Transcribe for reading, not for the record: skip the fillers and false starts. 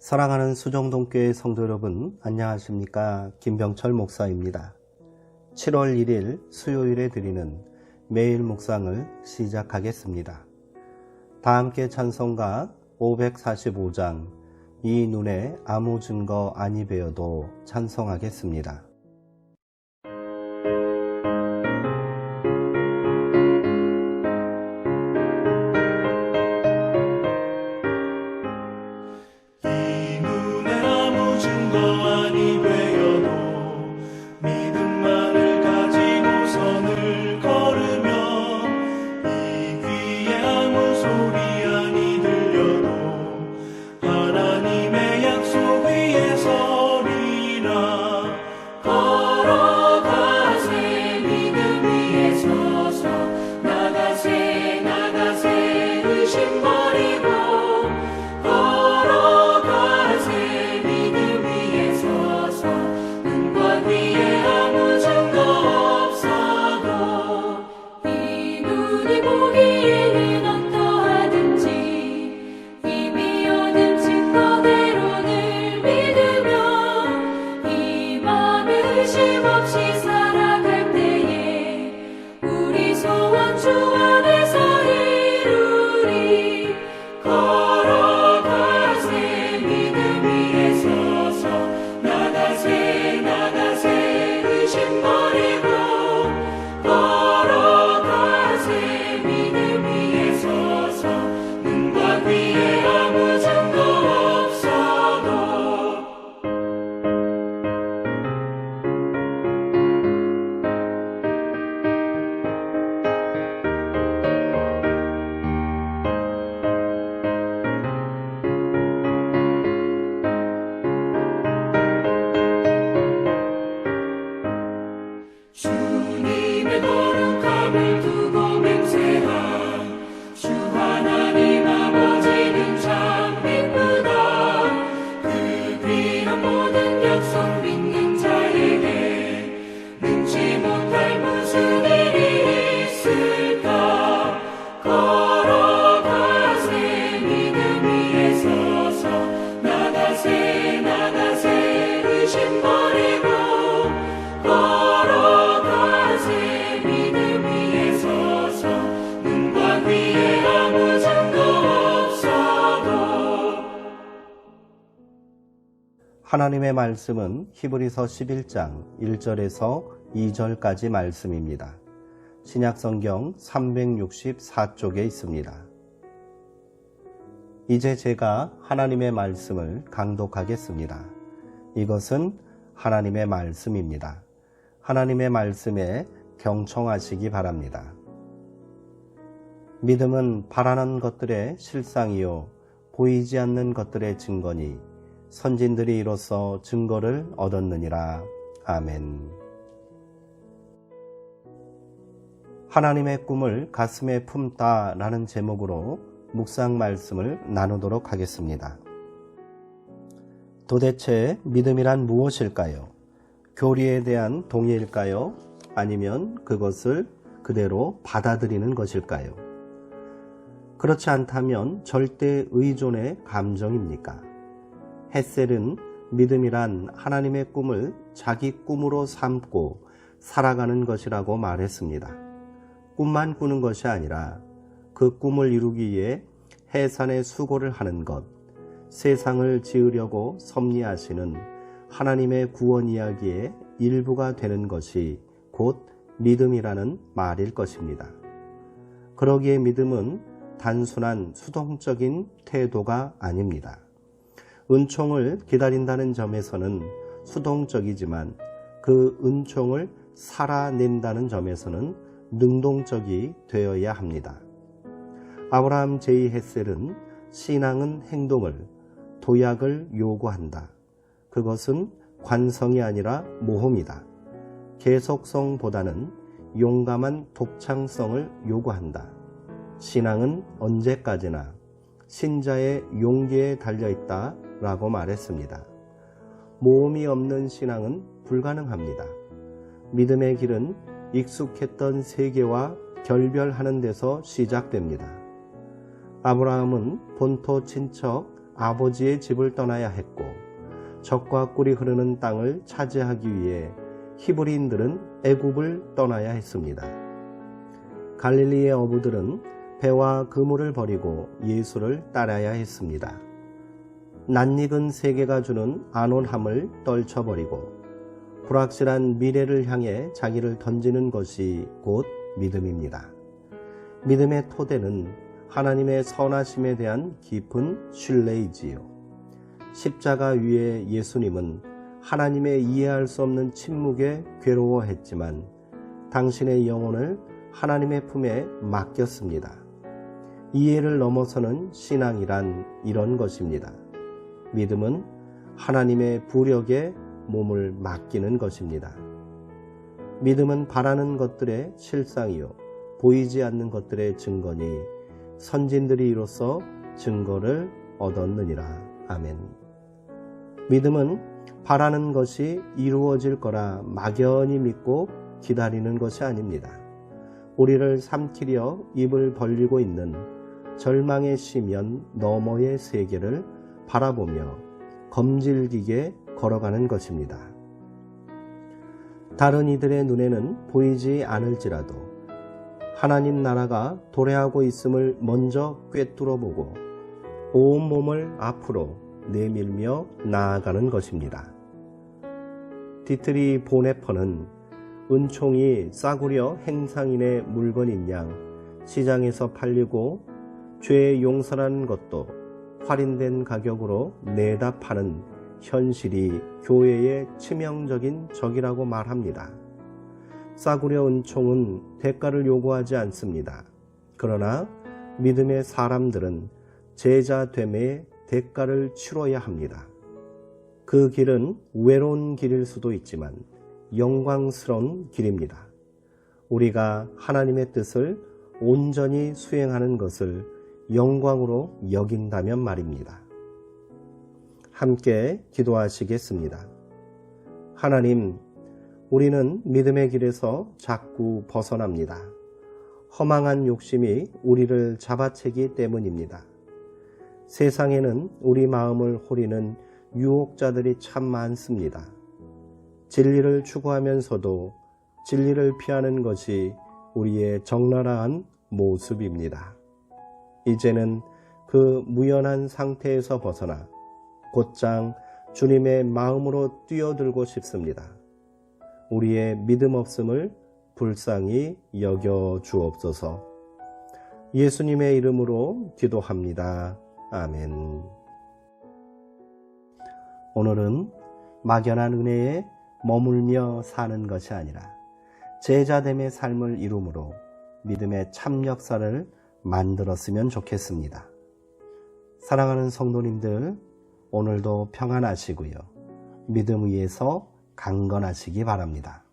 사랑하는 수정동교회 성도 여러분, 안녕하십니까? 김병철 목사입니다. 7월 1일 수요일에 드리는 매일 묵상을 시작하겠습니다. 다 함께 찬송가 545장 이 눈에 아무 증거 아니 베어도 찬송하겠습니다. 하나님의 말씀은 히브리서 11장 1절에서 2절까지 말씀입니다. 신약성경 364쪽에 있습니다. 이제 제가 하나님의 말씀을 강독하겠습니다. 이것은 하나님의 말씀입니다. 하나님의 말씀에 경청하시기 바랍니다. 믿음은 바라는 것들의 실상이요 보이지 않는 것들의 증거니 선진들이 이로써 증거를 얻었느니라. 아멘. 하나님의 꿈을 가슴에 품다 라는 제목으로 묵상 말씀을 나누도록 하겠습니다. 도대체 믿음이란 무엇일까요? 교리에 대한 동의일까요? 아니면 그것을 그대로 받아들이는 것일까요? 그렇지 않다면 절대 의존의 감정입니까? 헷셀은 믿음이란 하나님의 꿈을 자기 꿈으로 삼고 살아가는 것이라고 말했습니다. 꿈만 꾸는 것이 아니라 그 꿈을 이루기 위해 해산의 수고를 하는 것, 세상을 지으려고 섭리하시는 하나님의 구원 이야기의 일부가 되는 것이 곧 믿음이라는 말일 것입니다. 그러기에 믿음은 단순한 수동적인 태도가 아닙니다. 은총을 기다린다는 점에서는 수동적이지만 그 은총을 살아낸다는 점에서는 능동적이 되어야 합니다. 아브라함 J. 헷셀은 신앙은 행동을, 도약을 요구한다. 그것은 관성이 아니라 모험이다. 계속성보다는 용감한 독창성을 요구한다. 신앙은 언제까지나 신자의 용기에 달려있다 라고 말했습니다. 모험이 없는 신앙은 불가능합니다. 믿음의 길은 익숙했던 세계와 결별하는 데서 시작됩니다. 아브라함은 본토 친척 아버지의 집을 떠나야 했고 젖과 꿀이 흐르는 땅을 차지하기 위해 히브리인들은 애굽을 떠나야 했습니다. 갈릴리의 어부들은 배와 그물을 버리고 예수를 따라야 했습니다. 낯익은 세계가 주는 안온함을 떨쳐버리고 불확실한 미래를 향해 자기를 던지는 것이 곧 믿음입니다. 믿음의 토대는 하나님의 선하심에 대한 깊은 신뢰이지요. 십자가 위에 예수님은 하나님의 이해할 수 없는 침묵에 괴로워했지만 당신의 영혼을 하나님의 품에 맡겼습니다. 이해를 넘어서는 신앙이란 이런 것입니다. 믿음은 하나님의 부력에 몸을 맡기는 것입니다. 믿음은 바라는 것들의 실상이요 보이지 않는 것들의 증거니 선진들이 이로써 증거를 얻었느니라. 아멘. 믿음은 바라는 것이 이루어질 거라 막연히 믿고 기다리는 것이 아닙니다. 우리를 삼키려 입을 벌리고 있는 절망의 시면 너머의 세계를 바라보며 검질기게 걸어가는 것입니다. 다른 이들의 눈에는 보이지 않을지라도 하나님 나라가 도래하고 있음을 먼저 꿰뚫어보고 온몸을 앞으로 내밀며 나아가는 것입니다. 디트리 보네퍼는 은총이 싸구려 행상인의 물건인 양 시장에서 팔리고 죄의 용서라는 것도 할인된 가격으로 내다 파는 현실이 교회의 치명적인 적이라고 말합니다. 싸구려 은총은 대가를 요구하지 않습니다. 그러나 믿음의 사람들은 제자됨의 대가를 치러야 합니다. 그 길은 외로운 길일 수도 있지만 영광스러운 길입니다. 우리가 하나님의 뜻을 온전히 수행하는 것을 영광으로 여긴다면 말입니다. 함께 기도하시겠습니다. 하나님, 우리는 믿음의 길에서 자꾸 벗어납니다. 허망한 욕심이 우리를 잡아채기 때문입니다. 세상에는 우리 마음을 호리는 유혹자들이 참 많습니다. 진리를 추구하면서도 진리를 피하는 것이 우리의 적나라한 모습입니다. 이제는 그 무연한 상태에서 벗어나 곧장 주님의 마음으로 뛰어들고 싶습니다. 우리의 믿음 없음을 불쌍히 여겨 주옵소서. 예수님의 이름으로 기도합니다. 아멘. 오늘은 막연한 은혜에 머물며 사는 것이 아니라 제자됨의 삶을 이룸으로 믿음의 참 역사를 만들었으면 좋겠습니다. 사랑하는 성도님들, 오늘도 평안하시고요. 믿음 위에서 강건하시기 바랍니다.